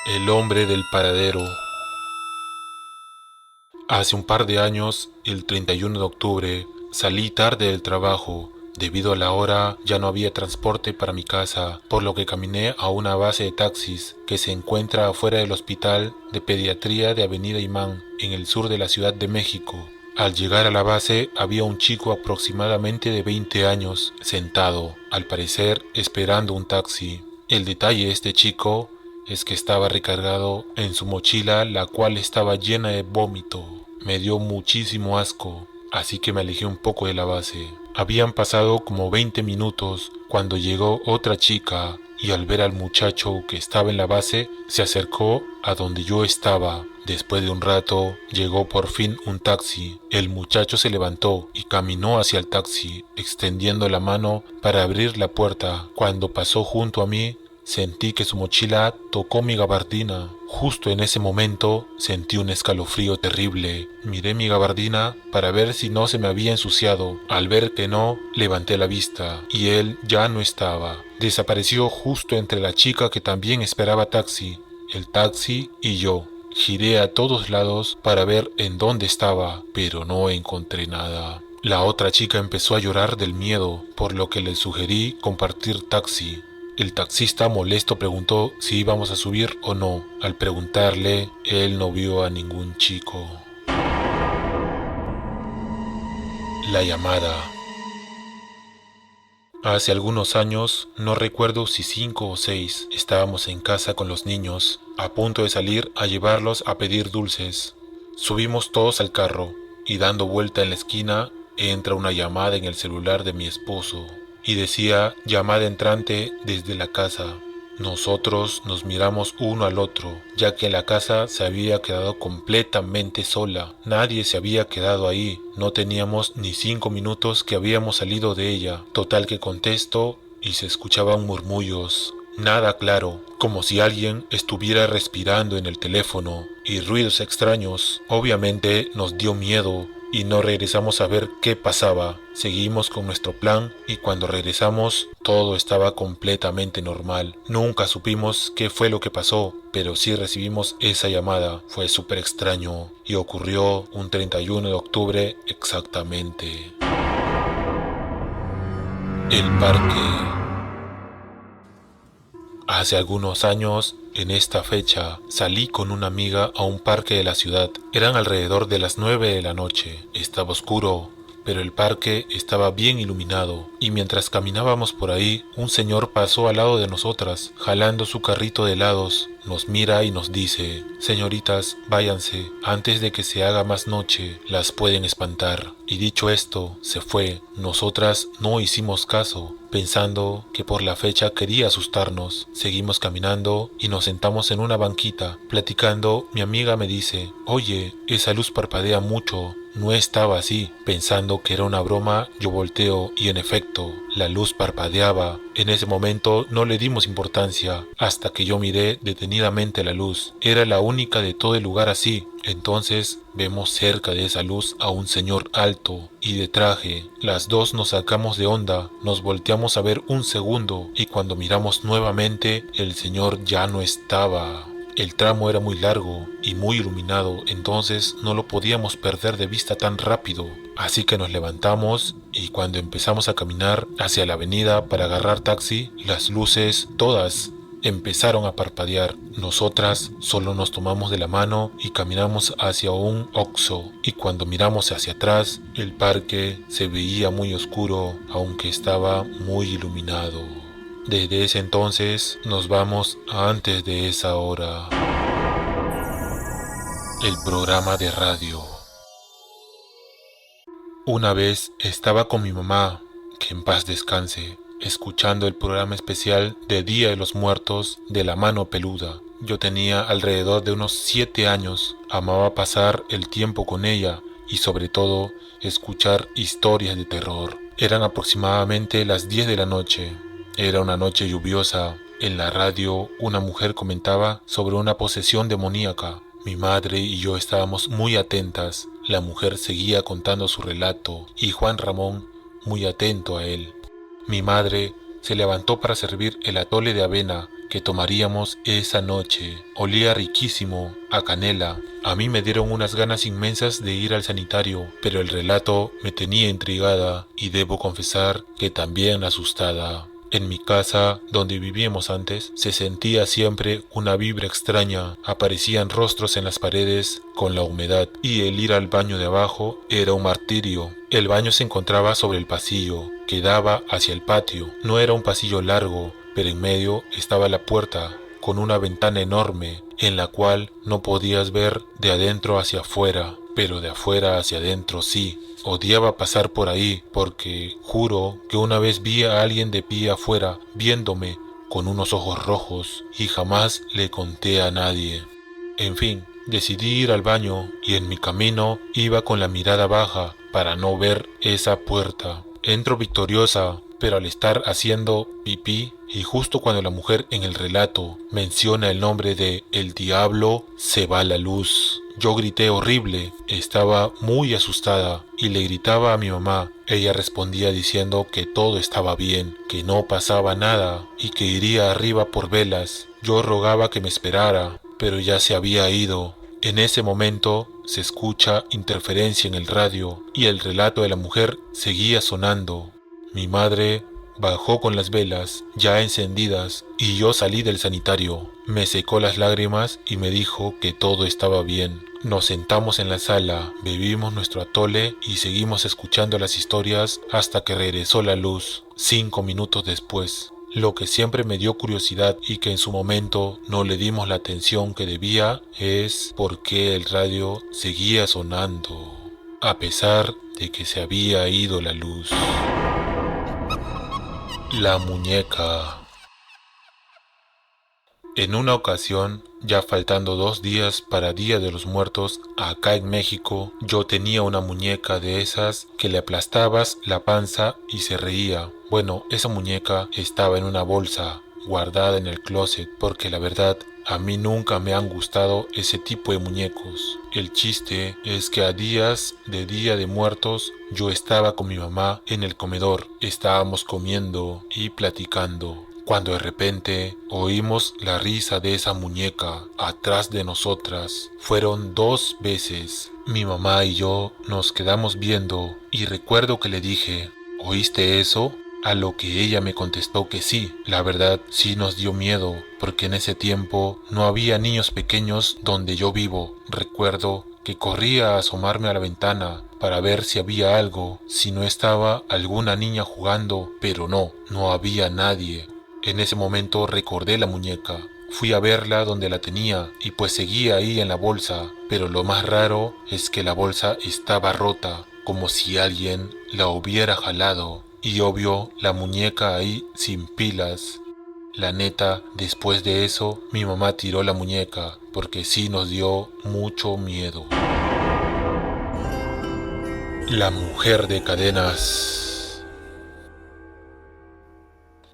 El hombre del paradero. Hace un par de años, el 31 de octubre, salí tarde del trabajo. Debido a la hora, ya no había transporte para mi casa, por lo que caminé a una base de taxis que se encuentra afuera del Hospital de Pediatría de Avenida Imán, en el sur de la Ciudad de México. Al llegar a la base, había un chico aproximadamente de 20 años, sentado, al parecer esperando un taxi. El detalle de este chico es que estaba recargado en su mochila, la cual estaba llena de vómito. Me dio muchísimo asco, así que me alejé un poco de la base. Habían pasado como 20 minutos cuando llegó otra chica y al ver al muchacho que estaba en la base, se acercó a donde yo estaba. Después de un rato, llegó por fin un taxi. El muchacho se levantó y caminó hacia el taxi, extendiendo la mano para abrir la puerta. Cuando pasó junto a mí, sentí que su mochila tocó mi gabardina. Justo en ese momento sentí un escalofrío terrible. Miré mi gabardina para ver si no se me había ensuciado. Al ver que no, levanté la vista y él ya no estaba. Desapareció justo entre la chica que también esperaba taxi, el taxi y yo. Giré a todos lados para ver en dónde estaba, pero no encontré nada. La otra chica empezó a llorar del miedo, por lo que le sugerí compartir taxi. El taxista molesto preguntó si íbamos a subir o no. Al preguntarle, él no vio a ningún chico. La llamada. Hace algunos años, no recuerdo si 5 o 6, estábamos en casa con los niños, a punto de salir a llevarlos a pedir dulces. Subimos todos al carro y dando vuelta en la esquina, entra una llamada en el celular de mi esposo y decía llamada entrante desde la casa. Nosotros nos miramos uno al otro, ya que la casa se había quedado completamente sola. Nadie se había quedado ahí, no teníamos ni 5 minutos que habíamos salido de ella. Total que contesto y se escuchaban murmullos. Nada claro, como si alguien estuviera respirando en el teléfono y ruidos extraños. Obviamente nos dio miedo y no regresamos a ver qué pasaba. Seguimos con nuestro plan y cuando regresamos todo estaba completamente normal. Nunca supimos qué fue lo que pasó, pero sí recibimos esa llamada. Fue súper extraño y ocurrió un 31 de octubre exactamente. El parque. Hace algunos años, en esta fecha, salí con una amiga a un parque de la ciudad. Eran alrededor de las 9 de la noche. Estaba oscuro, pero el parque estaba bien iluminado. Y mientras caminábamos por ahí, un señor pasó al lado de nosotras, jalando su carrito de helados. Nos mira y nos dice: señoritas, váyanse, antes de que se haga más noche, las pueden espantar. Y dicho esto, se fue. Nosotras no hicimos caso, pensando que por la fecha quería asustarnos. Seguimos caminando y nos sentamos en una banquita, platicando. Mi amiga me dice: oye, esa luz parpadea mucho. No estaba así. Pensando que era una broma, yo volteo y en efecto, la luz parpadeaba. En ese momento no le dimos importancia, hasta que yo miré detenidamente la luz. Era la única de todo el lugar así. Entonces vemos cerca de esa luz a un señor alto y de traje. Las dos nos sacamos de onda, nos volteamos a ver un segundo y cuando miramos nuevamente, el señor ya no estaba. El tramo era muy largo y muy iluminado, entonces no lo podíamos perder de vista tan rápido. Así que nos levantamos y cuando empezamos a caminar hacia la avenida para agarrar taxi, las luces todas empezaron a parpadear. Nosotras solo nos tomamos de la mano y caminamos hacia un Oxxo. Y cuando miramos hacia atrás, el parque se veía muy oscuro, aunque estaba muy iluminado. Desde ese entonces nos vamos a antes de esa hora. El programa de radio. Una vez estaba con mi mamá, que en paz descanse, escuchando el programa especial de Día de los Muertos de La Mano Peluda. Yo tenía alrededor de unos 7 años, amaba pasar el tiempo con ella y sobre todo escuchar historias de terror. Eran aproximadamente las 10 de la noche. Era una noche lluviosa. En la radio una mujer comentaba sobre una posesión demoníaca. Mi madre y yo estábamos muy atentas. La mujer seguía contando su relato y Juan Ramón muy atento a él. Mi madre se levantó para servir el atole de avena que tomaríamos esa noche. Olía riquísimo, a canela. A mí me dieron unas ganas inmensas de ir al sanitario, pero el relato me tenía intrigada y debo confesar que también asustada. En mi casa, donde vivíamos antes, se sentía siempre una vibra extraña. Aparecían rostros en las paredes con la humedad y el ir al baño de abajo era un martirio. El baño se encontraba sobre el pasillo que daba hacia el patio. No era un pasillo largo, pero en medio estaba la puerta con una ventana enorme en la cual no podías ver de adentro hacia afuera, pero de afuera hacia adentro sí. Odiaba pasar por ahí porque juro que una vez vi a alguien de pie afuera viéndome con unos ojos rojos y jamás le conté a nadie. En fin, decidí ir al baño y en mi camino iba con la mirada baja para no ver esa puerta. Entro victoriosa, pero al estar haciendo pipí y justo cuando la mujer en el relato menciona el nombre de el diablo, se va la luz. Yo grité horrible, estaba muy asustada y le gritaba a mi mamá. Ella respondía diciendo que todo estaba bien, que no pasaba nada y que iría arriba por velas. Yo rogaba que me esperara, pero ya se había ido. En ese momento se escucha interferencia en el radio y el relato de la mujer seguía sonando. Mi madre bajó con las velas ya encendidas y yo salí del sanitario. Me secó las lágrimas y me dijo que todo estaba bien. Nos sentamos en la sala, bebimos nuestro atole y seguimos escuchando las historias hasta que regresó la luz, 5 minutos después. Lo que siempre me dio curiosidad y que en su momento no le dimos la atención que debía es por qué el radio seguía sonando, a pesar de que se había ido la luz. La muñeca. En una ocasión, ya faltando 2 días para Día de los Muertos, acá en México, yo tenía una muñeca de esas que le aplastabas la panza y se reía. Bueno, esa muñeca estaba en una bolsa, guardada en el closet, porque la verdad, a mí nunca me han gustado ese tipo de muñecos. El chiste es que a días de Día de Muertos, yo estaba con mi mamá en el comedor, estábamos comiendo y platicando, cuando de repente oímos la risa de esa muñeca atrás de nosotras. Fueron 2 veces. Mi mamá y yo nos quedamos viendo y recuerdo que le dije, ¿oíste eso? A lo que ella me contestó que sí. La verdad sí nos dio miedo, porque en ese tiempo no había niños pequeños donde yo vivo. Recuerdo que corría a asomarme a la ventana para ver si había algo, si no estaba alguna niña jugando, pero no había nadie. En ese momento recordé la muñeca. Fui a verla donde la tenía y pues seguía ahí en la bolsa, pero lo más raro es que la bolsa estaba rota, como si alguien la hubiera jalado. Y obvio, la muñeca ahí sin pilas. La neta, después de eso, mi mamá tiró la muñeca, porque sí nos dio mucho miedo. La mujer de cadenas.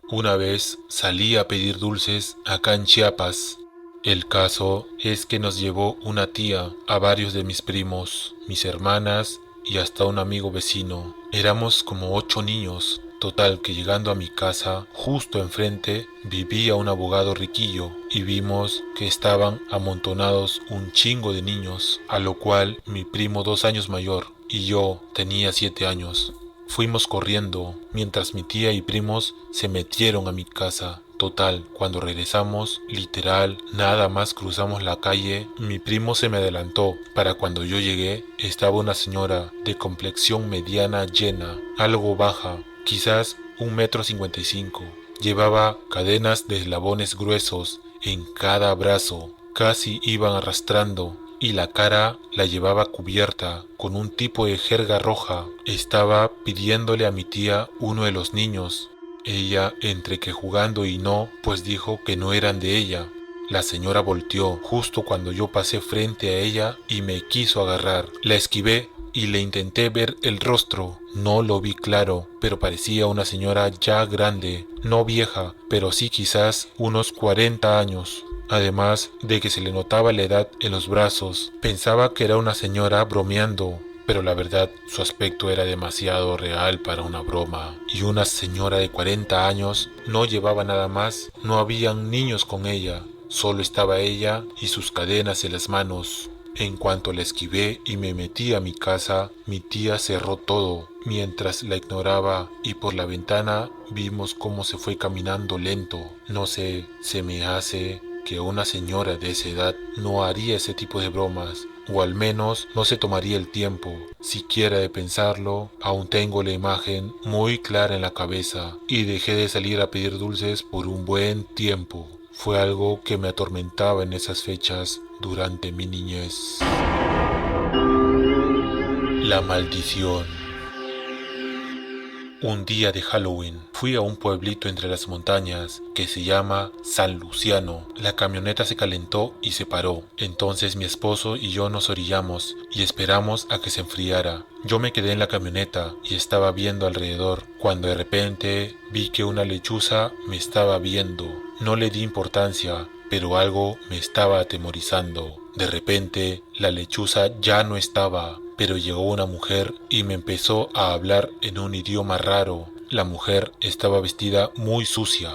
Una vez salí a pedir dulces acá en Chiapas. El caso es que nos llevó una tía a varios de mis primos, mis hermanas y hasta un amigo vecino. Éramos como 8 niños. Total que llegando a mi casa, justo enfrente, vivía un abogado riquillo y vimos que estaban amontonados un chingo de niños, a lo cual mi primo 2 años mayor y yo tenía 7 años. Fuimos corriendo mientras mi tía y primos se metieron a mi casa. Total, cuando regresamos, literal, nada más cruzamos la calle, mi primo se me adelantó. Para cuando yo llegué, estaba una señora de complexión mediana llena, algo baja, quizás 1,55 m. Llevaba cadenas de eslabones gruesos en cada brazo, casi iban arrastrando, y la cara la llevaba cubierta con un tipo de jerga roja. Estaba pidiéndole a mi tía uno de los niños. Ella, entre que jugando y no, pues dijo que no eran de ella. La señora volteó justo cuando yo pasé frente a ella y me quiso agarrar. La esquivé y le intenté ver el rostro. No lo vi claro, pero parecía una señora ya grande, no vieja, pero sí quizás unos 40 años. Además de que se le notaba la edad en los brazos. Pensaba que era una señora bromeando, pero la verdad su aspecto era demasiado real para una broma. Y una señora de 40 años no llevaba nada más, no habían niños con ella, solo estaba ella y sus cadenas en las manos. En cuanto la esquivé y me metí a mi casa, mi tía cerró todo mientras la ignoraba y por la ventana vimos cómo se fue caminando lento. No sé, se me hace que una señora de esa edad no haría ese tipo de bromas, o al menos no se tomaría el tiempo siquiera de pensarlo. Aún tengo la imagen muy clara en la cabeza y dejé de salir a pedir dulces por un buen tiempo. Fue algo que me atormentaba en esas fechas durante mi niñez. La maldición. Un día de Halloween fui a un pueblito entre las montañas que se llama San Luciano. La camioneta se calentó y se paró. Entonces mi esposo y yo nos orillamos y esperamos a que se enfriara. Yo me quedé en la camioneta y estaba viendo alrededor cuando de repente vi que una lechuza me estaba viendo. No le di importancia, pero algo me estaba atemorizando. De repente la lechuza ya no estaba, pero llegó una mujer y me empezó a hablar en un idioma raro. La mujer estaba vestida muy sucia.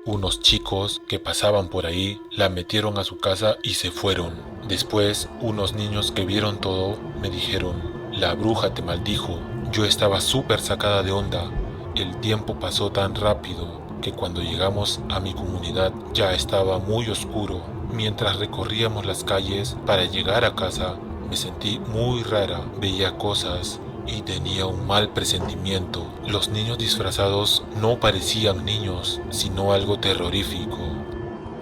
Unos chicos que pasaban por ahí la metieron a su casa y se fueron. Después, unos niños que vieron todo me dijeron: la bruja te maldijo. Yo estaba súper sacada de onda. El tiempo pasó tan rápido que cuando llegamos a mi comunidad ya estaba muy oscuro. Mientras recorríamos las calles para llegar a casa, me sentí muy rara, veía cosas y tenía un mal presentimiento. Los niños disfrazados no parecían niños, sino algo terrorífico.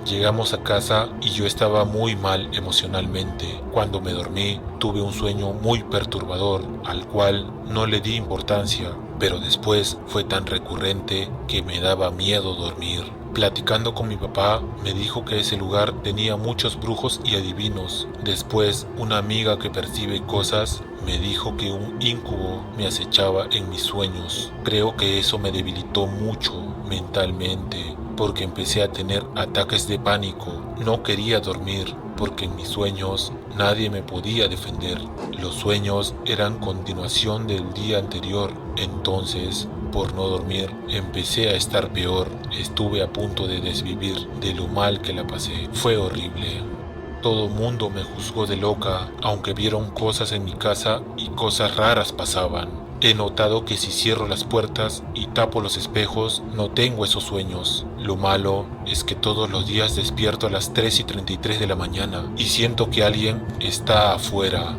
Llegamos a casa y yo estaba muy mal emocionalmente. Cuando me dormí, tuve un sueño muy perturbador, al cual no le di importancia, pero después fue tan recurrente que me daba miedo dormir. Platicando con mi papá, me dijo que ese lugar tenía muchos brujos y adivinos. Después, una amiga que percibe cosas me dijo que un íncubo me acechaba en mis sueños. Creo que eso me debilitó mucho mentalmente, porque empecé a tener ataques de pánico. No quería dormir, porque en mis sueños nadie me podía defender. Los sueños eran continuación del día anterior. Entonces, por no dormir, empecé a estar peor. Estuve a punto de desvivir de lo mal que la pasé. Fue horrible. Todo mundo me juzgó de loca, aunque vieron cosas en mi casa y cosas raras pasaban. He notado que si cierro las puertas y tapo los espejos, no tengo esos sueños. Lo malo es que todos los días despierto a las 3:33 de la mañana y siento que alguien está afuera.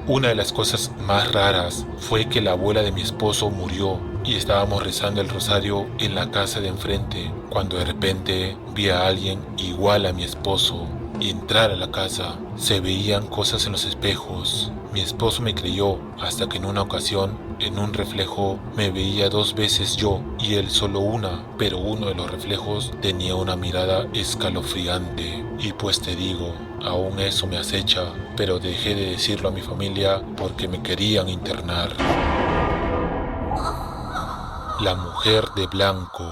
Una de las cosas más raras fue que la abuela de mi esposo murió y estábamos rezando el rosario en la casa de enfrente, cuando de repente vi a alguien igual a mi esposo entrar a la casa. Se veían cosas en los espejos. Mi esposo me creyó hasta que en una ocasión, en un reflejo, me veía 2 veces yo y él solo una, pero uno de los reflejos tenía una mirada escalofriante. Y pues te digo, aún eso me acecha, pero dejé de decirlo a mi familia porque me querían internar. La mujer de blanco.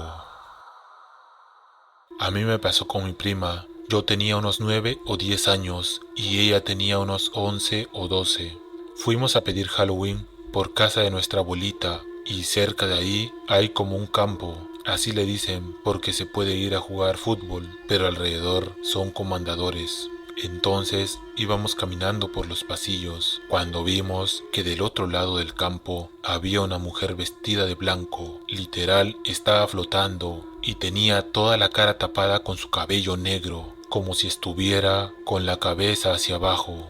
A mí me pasó con mi prima. Yo tenía unos 9 o 10 años y ella tenía unos 11 o 12. Fuimos a pedir Halloween por casa de nuestra abuelita y cerca de ahí hay como un campo. Así le dicen porque se puede ir a jugar fútbol, pero alrededor son como andadores. Entonces íbamos caminando por los pasillos cuando vimos que del otro lado del campo había una mujer vestida de blanco. Literal estaba flotando y tenía toda la cara tapada con su cabello negro, como si estuviera con la cabeza hacia abajo.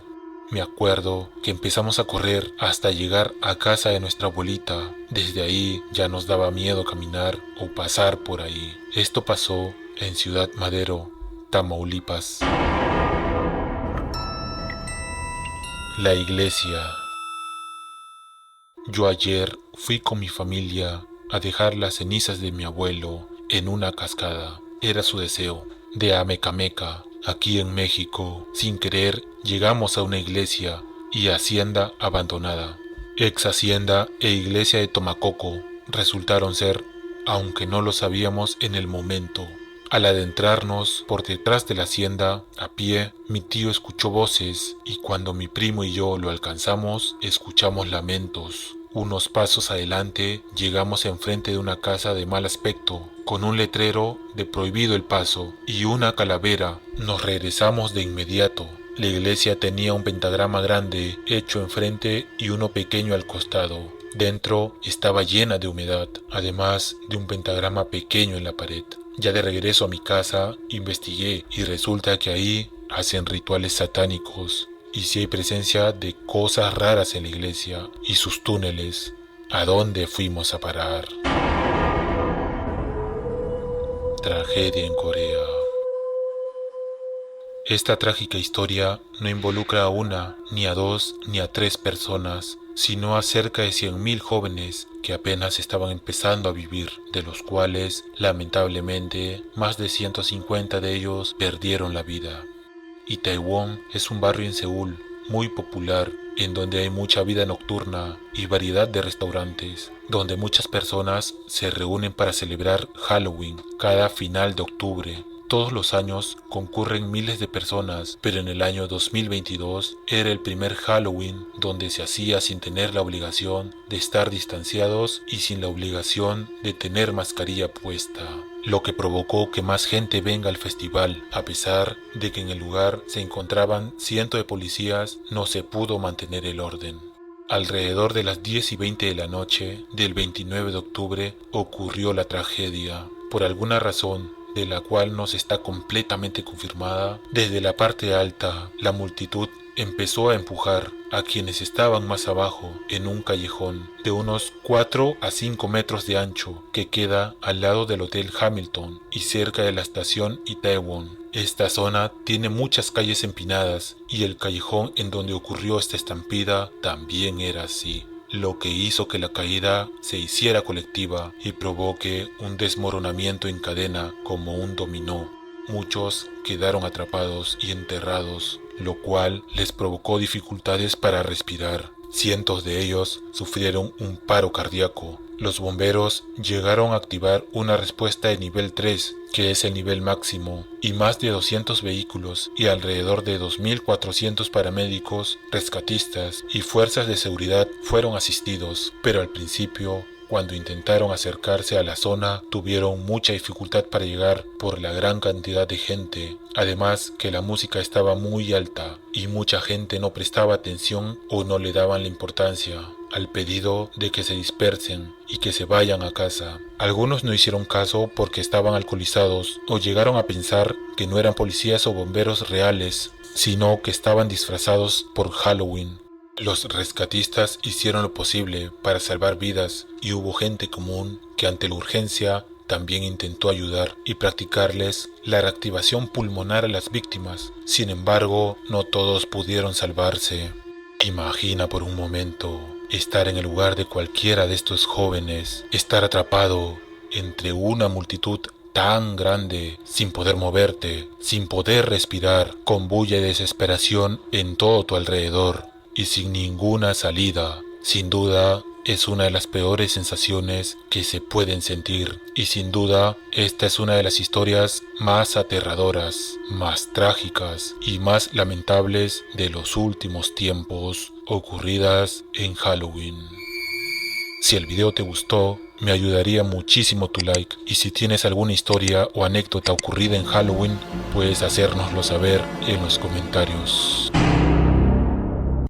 Me acuerdo que empezamos a correr hasta llegar a casa de nuestra abuelita. Desde ahí ya nos daba miedo caminar o pasar por ahí. Esto pasó en Ciudad Madero, Tamaulipas. La iglesia. Yo ayer fui con mi familia a dejar las cenizas de mi abuelo en una cascada. Era su deseo, de Amecameca, aquí en México. Sin querer llegamos a una iglesia y hacienda abandonada. Ex hacienda e iglesia de Tomacoco resultaron ser, aunque no lo sabíamos en el momento, Al adentrarnos por detrás de la hacienda, a pie, mi tío escuchó voces y cuando mi primo y yo lo alcanzamos, escuchamos lamentos. Unos pasos adelante, llegamos enfrente de una casa de mal aspecto, con un letrero de prohibido el paso y una calavera. Nos regresamos de inmediato. La iglesia tenía un pentagrama grande hecho enfrente y uno pequeño al costado. Dentro estaba llena de humedad, además de un pentagrama pequeño en la pared. Ya de regreso a mi casa, investigué y resulta que ahí hacen rituales satánicos y si hay presencia de cosas raras en la iglesia y sus túneles. ¿A dónde fuimos a parar? Tragedia en Corea. Esta trágica historia no involucra a una, ni a dos, ni a tres personas, sino a cerca de 100.000 jóvenes que apenas estaban empezando a vivir, de los cuales, lamentablemente, más de 150 de ellos perdieron la vida. Itaewon es un barrio en Seúl muy popular, en donde hay mucha vida nocturna y variedad de restaurantes, donde muchas personas se reúnen para celebrar Halloween cada final de octubre. Todos los años concurren miles de personas, pero en el año 2022 era el primer Halloween donde se hacía sin tener la obligación de estar distanciados y sin la obligación de tener mascarilla puesta, lo que provocó que más gente venga al festival. A pesar de que en el lugar se encontraban cientos de policías, no se pudo mantener el orden. Alrededor de las 10:20 de la noche del 29 de octubre ocurrió la tragedia. Por alguna razón, de la cual no se está completamente confirmada, desde la parte alta, la multitud empezó a empujar a quienes estaban más abajo en un callejón de unos 4 a 5 metros de ancho que queda al lado del Hotel Hamilton y cerca de la estación Itaewon. Esta zona tiene muchas calles empinadas y el callejón en donde ocurrió esta estampida también era así, lo que hizo que la caída se hiciera colectiva y provoque un desmoronamiento en cadena como un dominó. Muchos quedaron atrapados y enterrados, lo cual les provocó dificultades para respirar. Cientos de ellos sufrieron un paro cardíaco. Los bomberos llegaron a activar una respuesta de nivel 3, que es el nivel máximo, y más de 200 vehículos y alrededor de 2.400 paramédicos, rescatistas y fuerzas de seguridad fueron asistidos, pero al principio, cuando intentaron acercarse a la zona, tuvieron mucha dificultad para llegar por la gran cantidad de gente. Además que la música estaba muy alta y mucha gente no prestaba atención o no le daban la importancia al pedido de que se dispersen y que se vayan a casa. Algunos no hicieron caso porque estaban alcoholizados o llegaron a pensar que no eran policías o bomberos reales, sino que estaban disfrazados por Halloween. Los rescatistas hicieron lo posible para salvar vidas y hubo gente común que ante la urgencia también intentó ayudar y practicarles la reactivación pulmonar a las víctimas. Sin embargo, no todos pudieron salvarse. Imagina por un momento estar en el lugar de cualquiera de estos jóvenes, estar atrapado entre una multitud tan grande, sin poder moverte, sin poder respirar, con bulla y desesperación en todo tu alrededor y sin ninguna salida. Sin duda, es una de las peores sensaciones que se pueden sentir y sin duda esta es una de las historias más aterradoras, más trágicas y más lamentables de los últimos tiempos ocurridas en Halloween. Si el video te gustó, me ayudaría muchísimo tu like y si tienes alguna historia o anécdota ocurrida en Halloween, puedes hacérnoslo saber en los comentarios.